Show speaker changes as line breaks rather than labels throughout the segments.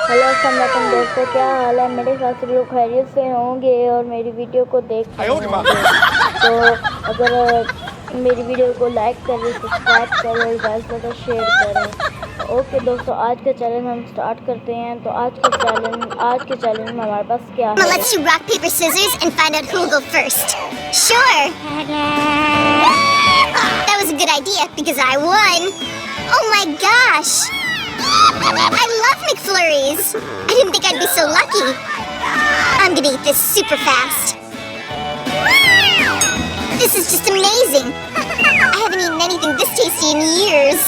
Hello अस्सलाम वालेकुम दोस्तों, क्या हाल है? मेरे ख्याल से लोग खैरियत से होंगे और मेरी वीडियो को देख रहे होंगे। तो अगर मेरी वीडियो को लाइक करें, सब्सक्राइब करें, ज़्यादा से शेयर करें। ओके दोस्तों, आज का चैलेंज हम स्टार्ट करते हैं। तो आज के चैलेंज में हमारे पास क्या है?
Let's do rock, paper, scissors and find out who will go first. Sure. That was a good idea because I won. Oh my gosh. I love McFlurries. I didn't think I'd be so lucky. I'm gonna eat this super fast. This is just amazing. I haven't eaten anything this tasty in years.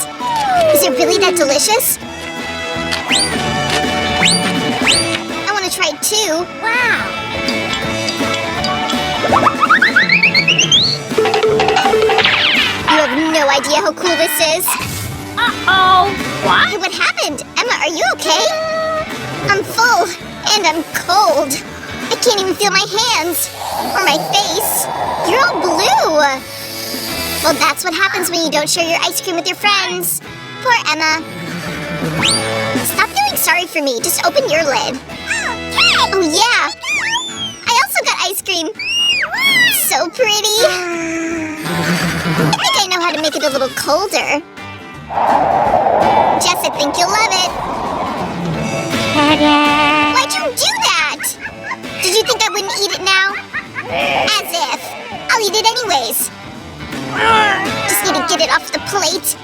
Is it really that delicious? I want to try it too. Wow. You have no idea how cool this is.
Uh-oh. What?
Hey, what happened? Emma, are you okay? I'm full and I'm cold. I can't even feel my hands or my face. You're all blue. Well, that's what happens when you don't share your ice cream with your friends. Poor Emma. Stop feeling sorry for me. Just open your lid. Okay. Oh, yeah. I also got ice cream. So pretty. I think I know how to make it a little colder. Jess, I think you'll love it. Why'd you do that? Did you think I wouldn't eat it now? As if. I'll eat it anyways. Just need to get it off the plate.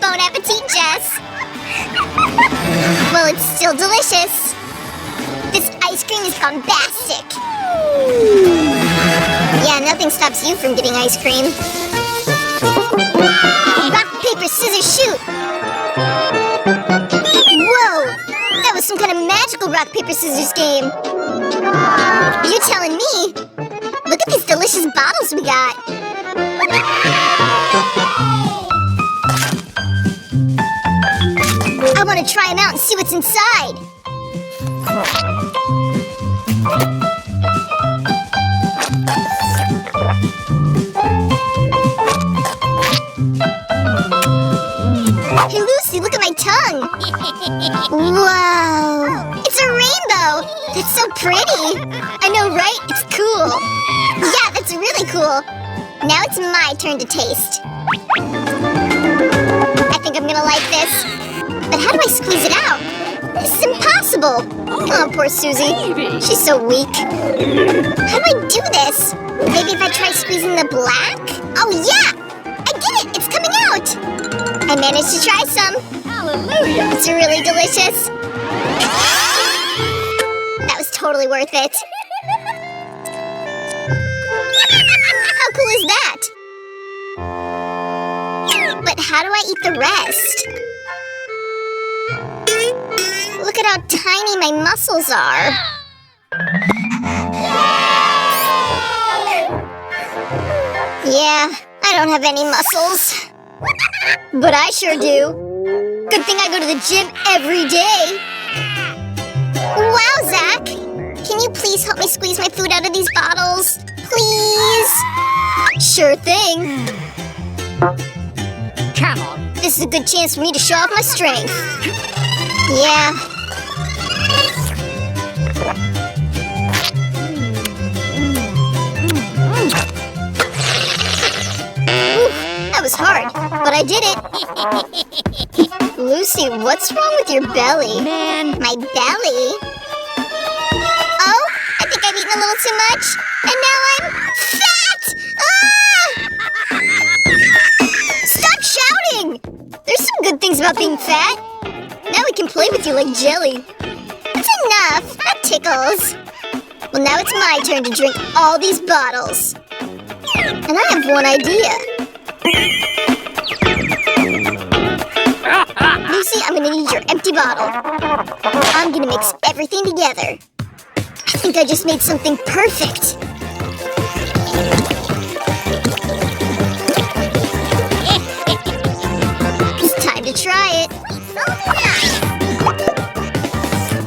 Bon appetit, Jess. Well, it's still delicious. This ice cream is bombastic. Yeah, nothing stops you from getting ice cream. Rock, paper, scissors, shoot. Whoa! That was some kind of magical rock, paper, scissors game. You're telling me? Look at these delicious bottles we got. I want to try them out and see what's inside. Hey Lucy, look at my tongue. Whoa! It's a rainbow! That's so pretty! I know, right? It's cool. Yeah, that's really cool. Now it's my turn to taste. I think I'm gonna like this. But how do I squeeze it out? This is impossible! Oh, poor Susie. She's so weak. How do I do this? Maybe if I try squeezing the black? Oh yeah! I did it! It's coming out! I managed to try some.
Hallelujah.
It's really delicious. That was totally worth it. How cool is that? But how do I eat the rest? Look at how tiny my muscles are. Yeah, I don't have any muscles. But I sure do. Good thing I go to the gym every day. Wow, Zach. Can you please help me squeeze my food out of these bottles? Please? Sure thing.
Come on.
This is a good chance for me to show off my strength. Yeah. That was hard, but I did it. Lucy, what's wrong with your belly?
Man.
My belly? Oh, I think I've eaten a little too much, and now I'm fat! Ah! Stop shouting! There's some good things about being fat. Now we can play with you like jelly. That's enough. That tickles. Well, now it's my turn to drink all these bottles. And I have one idea. Lucy, I'm gonna need your empty bottle. I'm gonna mix everything together. I think I just made something perfect. It's time to try it.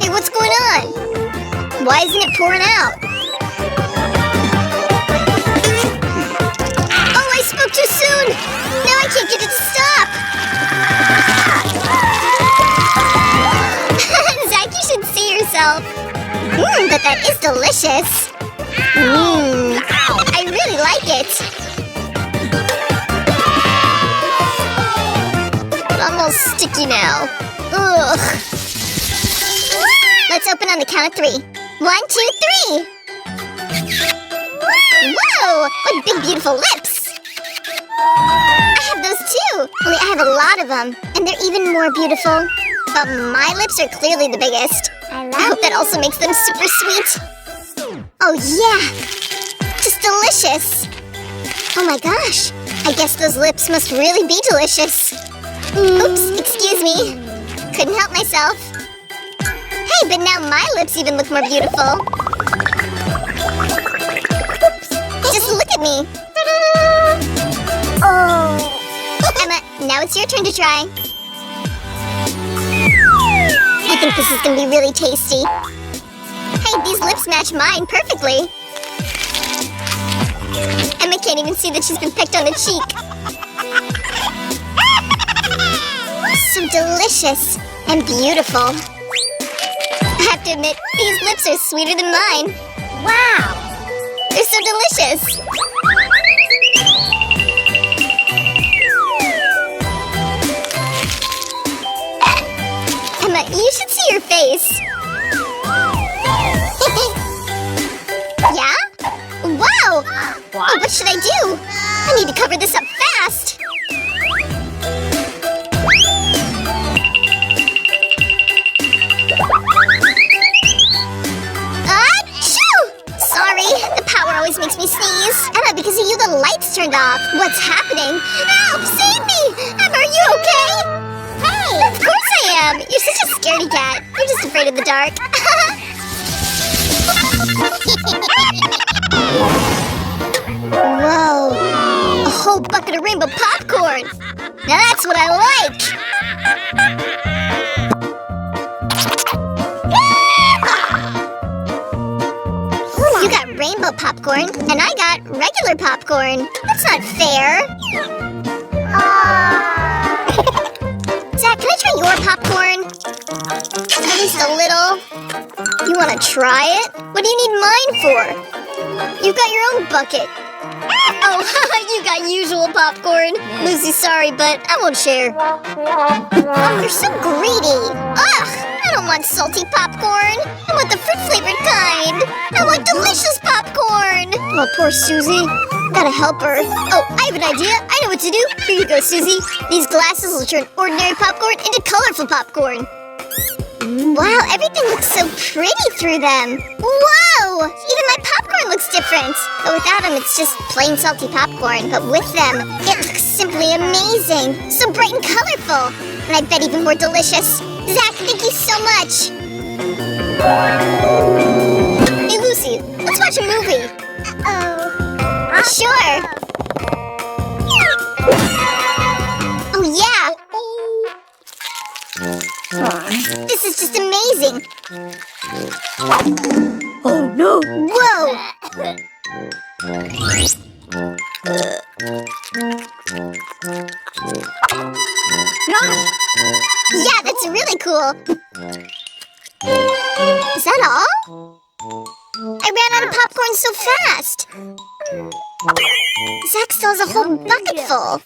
Hey, what's going on? Why isn't it pouring out? Oh, I spoke too soon! Now I can't get it to stop! But that is delicious. I really like it. Almost sticky now. Ugh. Let's open on the count of 3. 1, 2, 3. Whoa! What big, beautiful lips! I have those too, only I have a lot of them, and they're even more beautiful. But my lips are clearly the biggest. I hope that also makes them super sweet. Oh yeah! Just delicious! Oh my gosh! I guess those lips must really be delicious. Oops, excuse me. Couldn't help myself. Hey, but now my lips even look more beautiful. Just look at me. Oh. Emma, now it's your turn to try. I think this is gonna be really tasty. Hey, these lips match mine perfectly. Emma can't even see that she's been pecked on the cheek. So delicious and beautiful. I have to admit, these lips are sweeter than mine. Wow! They're so delicious. Emma, you should see your face. Yeah? Wow!
What?
Oh, what should I do? I need to cover this up fast. Achoo! Sorry, the power always makes me sneeze. Emma, because of you, the lights turned off. What's happening? Help! Save me! Emma, are you okay? Hey! Of course I am! You're such a scaredy cat. You're just afraid of the dark. Whoa! A whole bucket of rainbow popcorn! Now that's what I like! You got rainbow popcorn, and I got regular popcorn. That's not fair. Zach, can I try your popcorn? At least a little. You want to try it? What do you need mine for? You've got your own bucket. Oh, you got usual popcorn. Lucy, sorry, but I won't share. Oh, you're so greedy. Ugh, I don't want salty popcorn. I want the fruit-flavored kind. I want delicious popcorn. Oh, poor Susie. Gotta help her. Oh, I have an idea. I know what to do. Here you go, Susie. These glasses will turn ordinary popcorn into colorful popcorn. Wow, everything looks so pretty through them. Whoa! Even my popcorn looks different. But without them, it's just plain salty popcorn. But with them, it looks simply amazing. So bright and colorful. And I bet even more delicious. Zach, thank you so much. Hey, Lucy, let's watch a movie. Uh-oh. Sure. Oh, yeah. This is just amazing.
Oh no!
Whoa! Yeah, that's really cool. Is that all? I ran out of popcorn so fast. Zach still has a whole bucket full.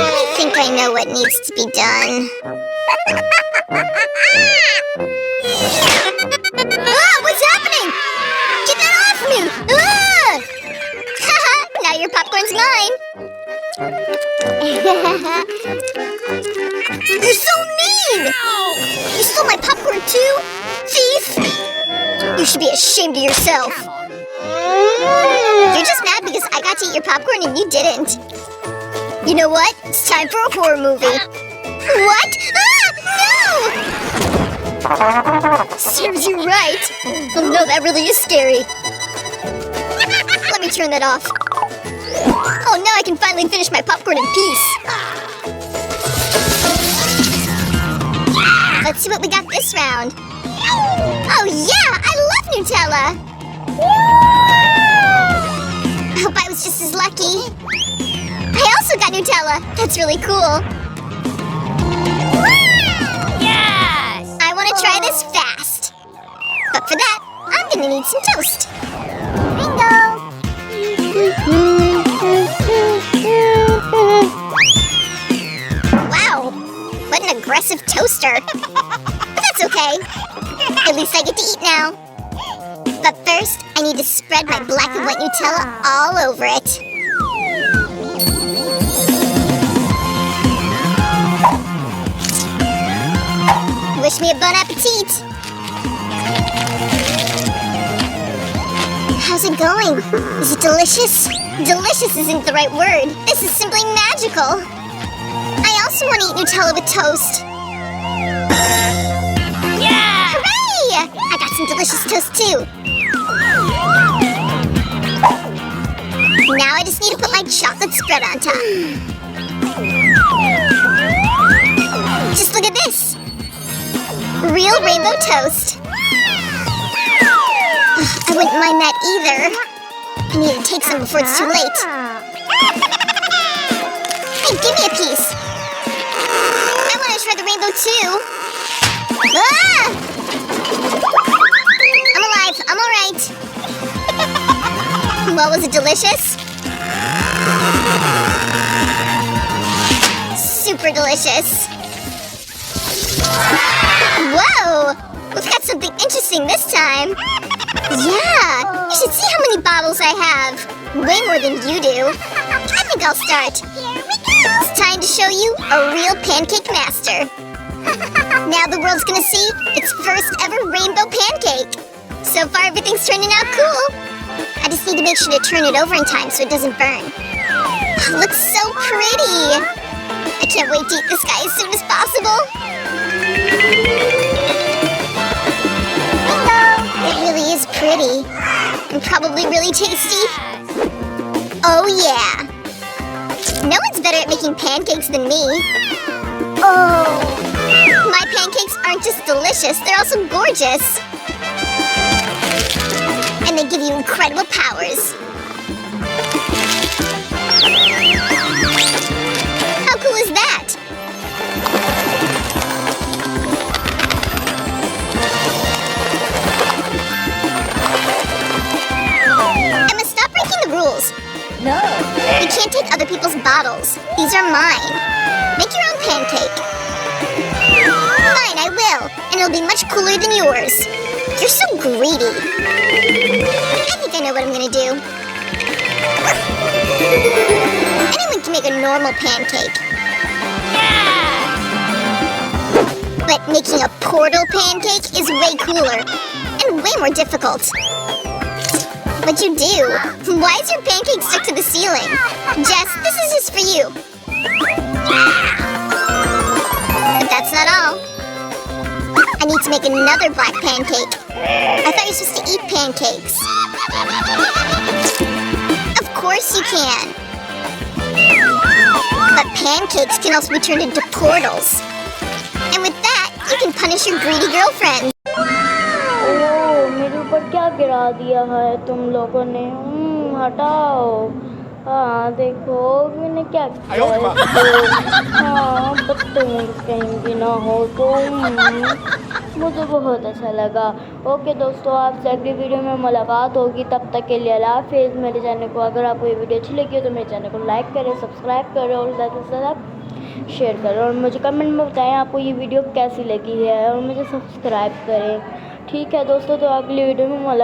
I think I know what needs to be done. Ah, what's happening? Get that off me! Ah! Now your popcorn's mine. You're so mean! You stole my popcorn too? Thief! You should be ashamed of yourself. You're just mad because I got to eat your popcorn and you didn't. You know what? It's time for a horror movie. What? Ah, no! Serves you right. Oh no, that really is scary. Let me turn that off. Oh, now I can finally finish my popcorn in peace. Let's see what we got this round. Oh yeah, I love Nutella. I hope I was just as lucky. I also got Nutella. That's really cool. try this fast. But for that, I'm gonna need some toast. Bingo! Wow, what an aggressive toaster. But that's okay. At least I get to eat now. But first, I need to spread my black and white Nutella all over it. Wish me a bon appetit. How's it going? Is it delicious? Delicious isn't the right word. This is simply magical. I also want to eat Nutella with toast.
Yeah!
Hooray! I got some delicious toast too. Now I just need to put my chocolate spread on top. Just look at this. Real rainbow toast. I wouldn't mind that either. I need to take some before it's too late. Hey, give me a piece. I want to try the rainbow too. Ah! I'm alive. I'm all right. Well, was it delicious? Super delicious. Whoa! We've got something interesting this time. Yeah, you should see how many bottles I have. Way more than you do. I think I'll start. It's time to show you a real pancake master. Now the world's gonna see its first ever rainbow pancake. So far, everything's turning out cool. I just need to make sure to turn it over in time so it doesn't burn. Oh, it looks so pretty. I can't wait to eat this guy as soon as possible. It really is pretty. And probably really tasty. Oh yeah. No one's better at making pancakes than me. Oh. My pancakes aren't just delicious, they're also gorgeous. And they give you incredible powers. How cool is that? Emma, stop breaking the rules.
No.
You can't take other people's bottles. These are mine. Make your own pancake. Fine, I will. And it'll be much cooler than yours. You're so greedy. I think I know what I'm gonna do. Anyone can make a normal pancake. But making a portal pancake is way cooler. And way more difficult. What'd you do? Why is your pancake stuck to the ceiling? Jess, this is just for you. But that's not all. I need to make another black pancake. I thought you were supposed to eat pancakes. Of course you can. But pancakes can also be turned into portals. And with that, you can punish your greedy girlfriend.
ओह, मेरे ऊपर क्या गिरा दिया है तुम लोगों ने? हटाओ। हाँ देखो मैंने क्या किया है इसको। हाँ बदतमीज कहीं भी ना हो तुम। मुझे बहुत अच्छा लगा। ओके दोस्तों, आपसे अगली वीडियो में मुलाकात होगी। तब तक के लिए अल्लाह हाफिज़। मेरे चैनल को अगर आपको ये वीडियो अच्छी लगी हो तो मेरे चैनल को लाइक करें, सब्सक्राइब करें और ज़्यादा से ज़्यादा शेयर करें। और मुझे कमेंट में बताएं आपको ये वीडियो कैसी लगी है और मुझे सब्सक्राइब करें। ठीक है दोस्तों, तो अगली वीडियो में मुलाकात